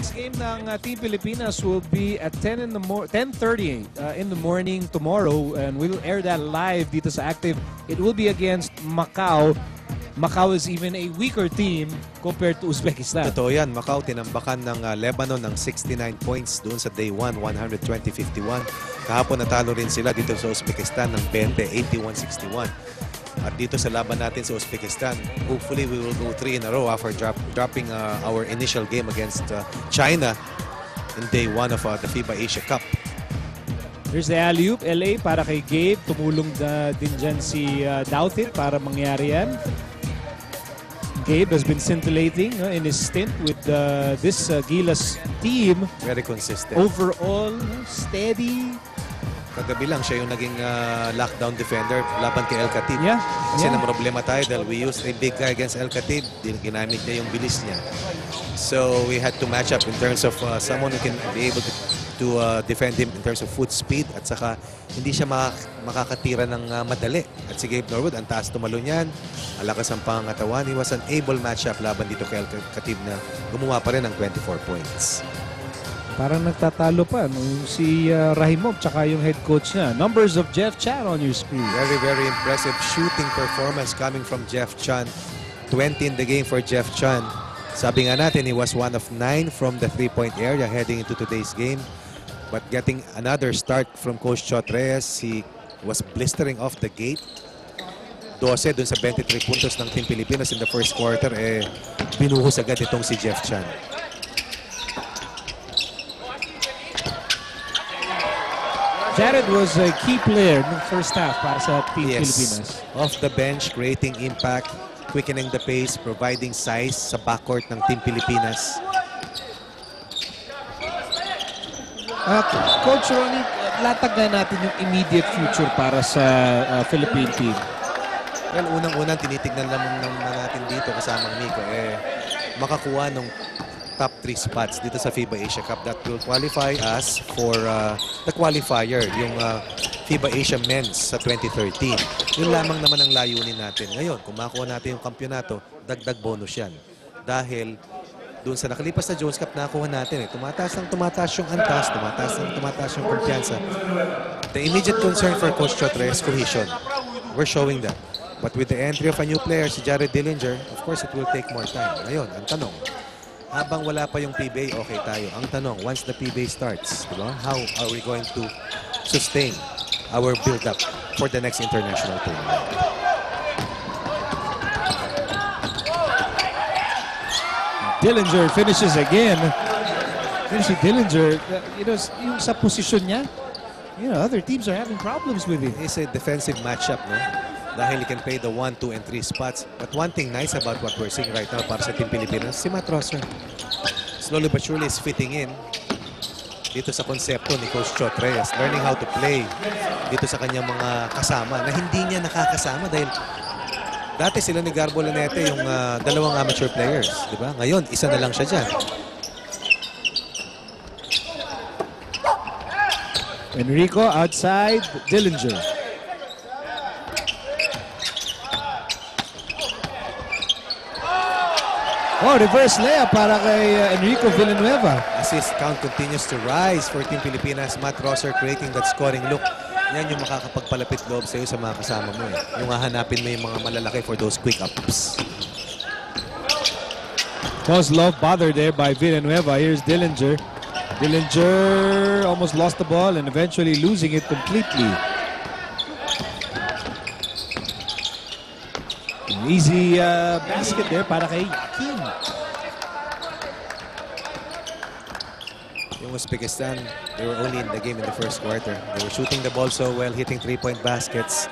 Next game ng Team Pilipinas will be at 10:30 in the morning tomorrow, and we will air that live dito sa Active. It will be against Macau. Macau is even a weaker team compared to Uzbekistan. Totoo yan. Macau tinambakan ng Lebanon ng 69 points doon sa day 1, 120-51. Kahapon natalo rin sila dito sa Uzbekistan ng 20, 81-61. At dito sa laban natin sa Uzbekistan, hopefully we will go 3 in a row after dropping our initial game against China in day 1 of the FIBA Asia Cup. Here's the alley-oop, LA para kay Gabe. Tumulong din dyan si Douthit para mangyari yan. Gabe has been scintillating in his stint with this Gilas team. Very consistent. Overall, steady. Kagabi lang siya yung naging lockdown defender laban kay El Khatib. Yeah. Kasi na problema tayo dahil we used a big guy against El Khatib. Ginamit niya yung bilis niya. So we had to match up in terms of someone who can be able to defend him in terms of foot speed at saka hindi siya makakatira ng madali. At si Gabe Norwood, ang taas tumalo niyan. Alakas ang pangatawan. He was an able matchup laban dito kay El Khatib na gumawa pa rin ng 24 points. Parang nagtatalo pa si Rahimov tsaka yung head coach niya. Numbers of Jeff Chan on your screen. Very, very impressive shooting performance coming from Jeff Chan. 20 in the game for Jeff Chan. Sabi nga natin, he was 1 of 9 from the 3-point area heading into today's game. But getting another start from Coach Chot Reyes, he was blistering off the gate. 12 dun sa 23 puntos ng Team Pilipinas in the first quarter. Binuhos agad itong si Jeff Chan. Jared was a key player in the first half para sa Team Pilipinas. Off the bench, creating impact, quickening the pace, providing size sa backcourt ng Team Pilipinas. Coach Ronnie, latag na natin yung immediate future para sa Philippine team. Well, unang-unang tinitignan naman natin dito kasamang Miko, makakuha ng top 3 spots dito sa FIBA Asia Cup that will qualify us for the qualifier, yung FIBA Asia Men's sa 2013. Yun lamang naman ang layunin natin. Ngayon, kung makuha natin yung kampyonato, dagdag bonus yan. Dahil doon sa nakalipas na Jones Cup, nakuha natin. Tumataas yung antas, tumataas yung kumpiyansa. The immediate concern for Coach Chotre is cohesion. We're showing that. But with the entry of a new player, si Jared Dillinger, of course, it will take more time. Ngayon, ang tanong, habang wala pa yung PBA, okay tayo. Ang tanong, once the PBA starts, diba? How are we going to sustain our build-up for the next international tournament? Dillinger finishes again. Si Dillinger, yung sa posisyon niya, other teams are having problems with it. It's a defensive matchup, no? Dahil he can play the 1, 2, and 3 spots. But one thing nice about what we're seeing right now para sa Team Pilipinas, si Matt Rosser. Slowly but surely is fitting in dito sa konsepto ni Coach Chot Reyes. Learning how to play dito sa kanyang mga kasama na hindi niya nakakasama dahil dati sila ni Garbo Lanete yung dalawang amateur players. Diba? Ngayon, isa na lang siya dyan. Enrico outside, Dillinger. Reverse layup para kay Enrico Villanueva. Assist count continues to rise for Team Pilipinas. Matt Rosser creating that scoring look. Yan yung makakapagpalapit loob sa'yo sa mga kasama mo. Yung hahanapin mo yung mga malalaki for those quick ups. Kozlov bothered there by Villanueva. Here's Dillinger. Dillinger almost lost the ball and eventually losing it completely. An easy basket there para kay Kim. Yung Uzbekistan, they were only in the game in the first quarter. They were shooting the ball so well, hitting 3-point baskets,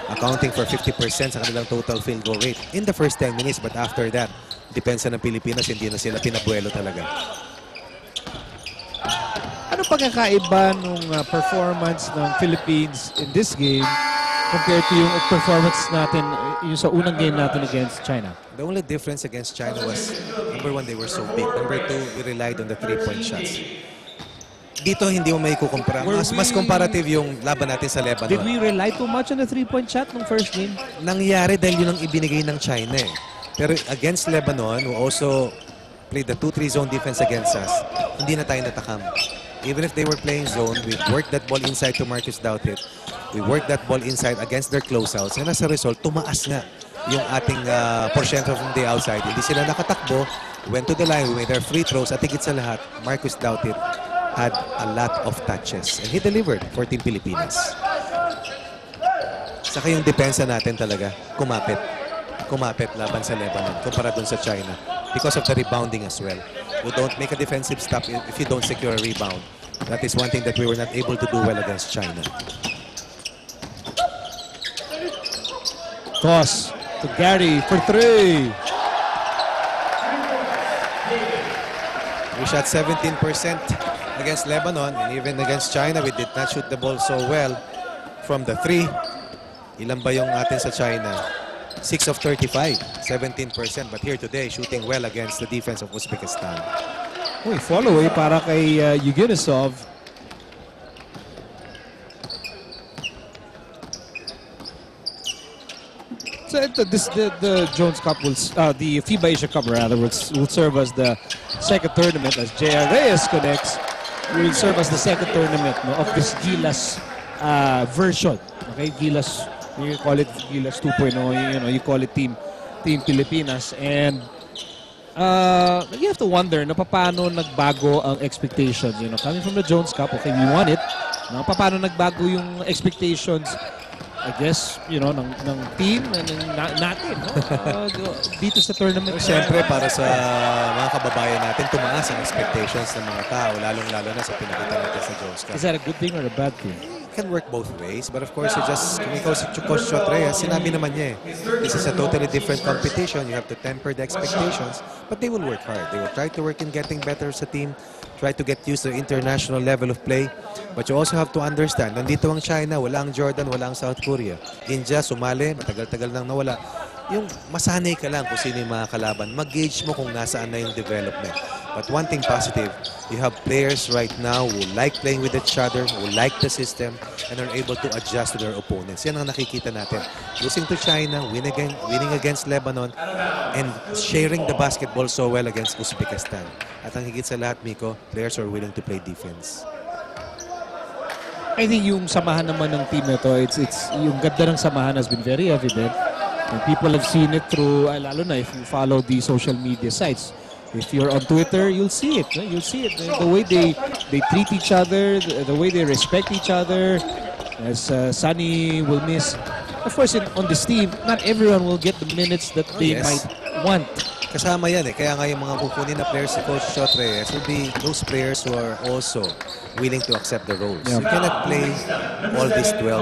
accounting for 50% sa kanilang total field goal rate in the first 10 minutes. But after that, depensa ng Pilipinas, hindi na sila pinabuelo talaga. Ano pagkakaiba nung performance ng Philippines in this game compared to yung performance natin yung sa unang game natin against China? The only difference against China was, number 1, they were so big. Number 2, we relied on the 3-point shots. Dito hindi mo may kukumpara. Mas comparative yung laban natin sa Lebanon. Did we rely too much on the 3-point shot nung first game? Nangyari dahil yun ang ibinigay ng China. Pero against Lebanon, we also played the 2-3 zone defense against us, hindi na tayo natakam. Even if they were playing zone, we worked that ball inside to Marcus Douthit. We worked that ball inside against their closeouts. And as a result, tumaas nga yung ating porsyento from the outside. Hindi sila nakatakbo. We went to the line. We made our free throws. At higit sa lahat, Marcus Douthit had a lot of touches. And he delivered for Team Pilipinas. Saka yung depensa natin talaga, kumapit. Kumapit laban sa Lebanon kumpara dun sa China. Because of the rebounding as well. You don't make a defensive stop if you don't secure a rebound. That is one thing that we were not able to do well against China. Toss to Gary for 3. We shot 17% against Lebanon, and even against China, we did not shoot the ball so well from the 3. Ilan ba yung atin sa China? 6 of 35, 17%. But here today, shooting well against the defense of Uzbekistan. Uy, follow away para kay Yugenusov. So the Jones Cup will, the FIBA Asia Cup rather, will serve as the second tournament as J.R. Reyes connects. Will serve as the second tournament of this Gilas version. Okay, Gilas. You call it Gilas 2.0, you call it Team Pilipinas. And you have to wonder na paano nagbago ang expectations. Coming from the Jones Cup, okay, we won it. Paano nagbago yung expectations, I guess, ng team natin, dito sa tournament. Siyempre, para sa mga kababayan natin, tumaas ang expectations ng mga tao, lalong-lalo na sa pinakita natin sa Jones Cup. Is that a good thing or a bad thing? Can work both ways, but of course, kung ikaw si Coach Chot Reyes, sinabi naman niya this is a totally different competition. You have to temper the expectations, but they will work hard. They will try to work in getting better as a team, try to get used to the international level of play. But you also have to understand, nandito ang China, wala ang Jordan, wala ang South Korea. India, sumali, matagal-tagal nang nawala. Yung masanay ka lang kung sino yung mga kalaban, mag-gauge mo kung nasaan na yung development. But one thing positive, you have players right now who like playing with each other, who like the system, and are able to adjust to their opponents. Yan ang nakikita natin. Losing to China, winning against Lebanon, and sharing the basketball so well against Uzbekistan. At ang higit sa lahat, Miko, players are willing to play defense. I think yung samahan naman ng team na to, yung ganda ng samahan has been very evident. And people have seen it through, lalo na if you follow the social media sites. If you're on Twitter, you'll see it. You'll see it. The way they treat each other, the way they respect each other. As Sunny will miss. Of course, on this team, not everyone will get the minutes that they might want. Kasama yan Kaya nga yung mga kukunin na players si Coach Chot Reyes will be those players who are also willing to accept the roles. You cannot play all these 12.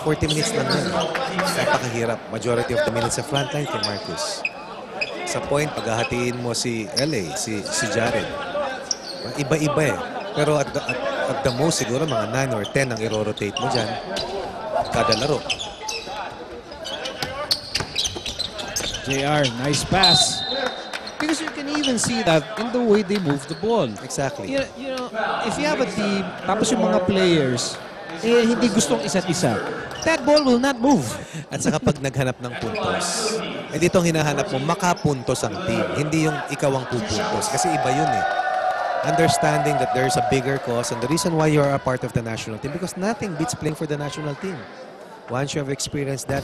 40 minutes lang yan. Napakahirap. Majority of the minutes sa frontline kay Marcus. Sa point, paghahatiin mo si LA, si Jared. Iba-iba Pero at the most, siguro mga 9 or 10 ang i-rotate mo dyan. Kada laro. JR, nice pass. Because you can even see that in the way they move the ball. Exactly. If you have a team, tapos yung mga players, hindi gustong isa't isa, that ball will not move. At saka pag naghanap ng puntos, dito ang hinahanap mo, makapuntos ang team. Hindi yung ikaw ang pupuntos. Kasi iba yun Understanding that there's a bigger cause and the reason why you are a part of the national team, because nothing beats playing for the national team. Once you have experienced that,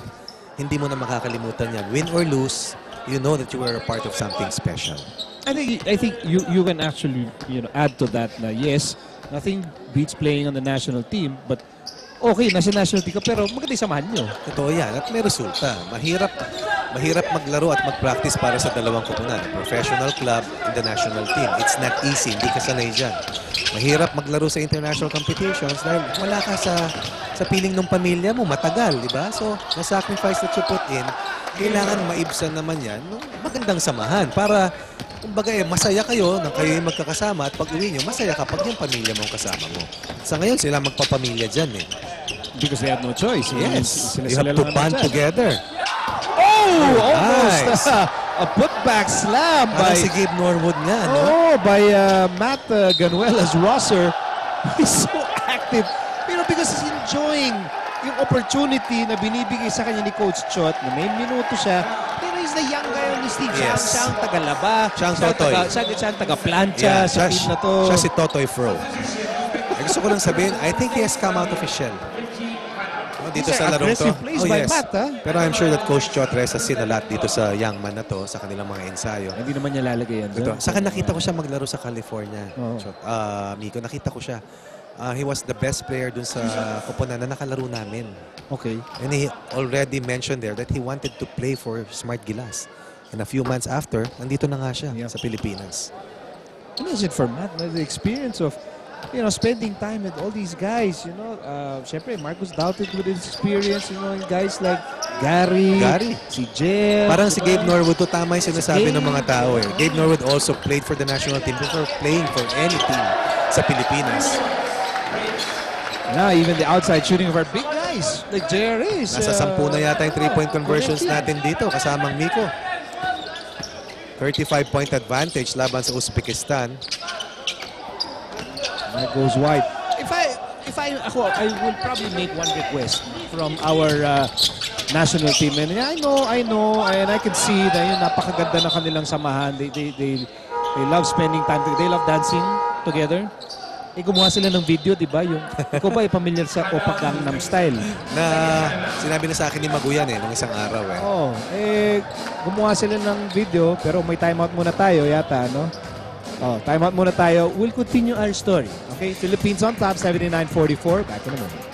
hindi mo na makakalimutan yan. Win or lose, you know that you were a part of something special. I think you can actually add to that na yes, nothing beats playing on the national team, but okay, nasa national team ka, pero maganda yung samahan nyo. Totoo yan, at may resulta. Mahirap maglaro at mag-practice para sa dalawang kupunan. Professional club and the national team. It's not easy, hindi ka sanay dyan. Mahirap maglaro sa international competitions dahil wala ka sa piling ng pamilya mo, matagal, di ba? So, the sacrifice that you put in, kailangan maibsan naman yan ng magandang samahan para kumbaga masaya kayo nang kayo yung magkakasama at pag uwi nyo, masaya kapag yung pamilya mong kasama mo. Sa ngayon, sila magpapamilya dyan Because they have no choice. Yes, you have to band together. Oh, almost a putback slam by si Gabe Norwood nga, by Matt Ganuelas Rosser. He's so active. Because he's enjoying yung opportunity na binibigay sa kanya ni Coach Chot na may minuto siya. Pero he's he's the young guy on this team. Yes. Siya ang tagalaba. Siya ang Totoy. Siya ang taga-plancha sa team na to. Siya si Totoy Fro. Gusto ko lang sabihin, I think he has come out of his shell. Dito These sa are larong to. aggressive plays by Matt, ha? Pero I'm sure that Coach Chotres has seen a lot dito sa young man na to, sa kanilang mga ensayo. Hindi naman niya lalagay yan. Ito. Saka nakita ko siya maglaro sa California. Oo. Miko, nakita ko siya. He was the best player dun sa koponan na nakalaro namin. Okay. And he already mentioned there that he wanted to play for Smart Gilas. And a few months after, nandito na nga siya sa Pilipinas. What is it for Matt? The experience of, spending time with all these guys, Siyempre, Marcus doubted with his experience, guys like Gary, si Jeff. Parang si Gabe Norwood, to tama yung sinasabi ng mga tao eh. Gabe Norwood also played for the national team before playing for any team sa Pilipinas. Now, even the outside shooting of our big guys, like JR is. Nasa 10 na yata yung 3-point conversions natin dito, kasamang Miko. 35-point advantage laban sa Uzbekistan. That goes wide. I will probably make one request from our national team. And I know, and I can see that yung napakaganda na kanilang samahan. They love spending time together. They love dancing together. Gumawa sila ng video, di ba? Ikaw ba familiar sa Oppa Gangnam Style? Na sinabi na sa akin ni Maguyan nung isang araw Gumawa sila ng video, pero may timeout muna tayo yata, no? Timeout muna tayo. We'll continue our story. Okay, Philippines on top, 79-44. Back in a moment.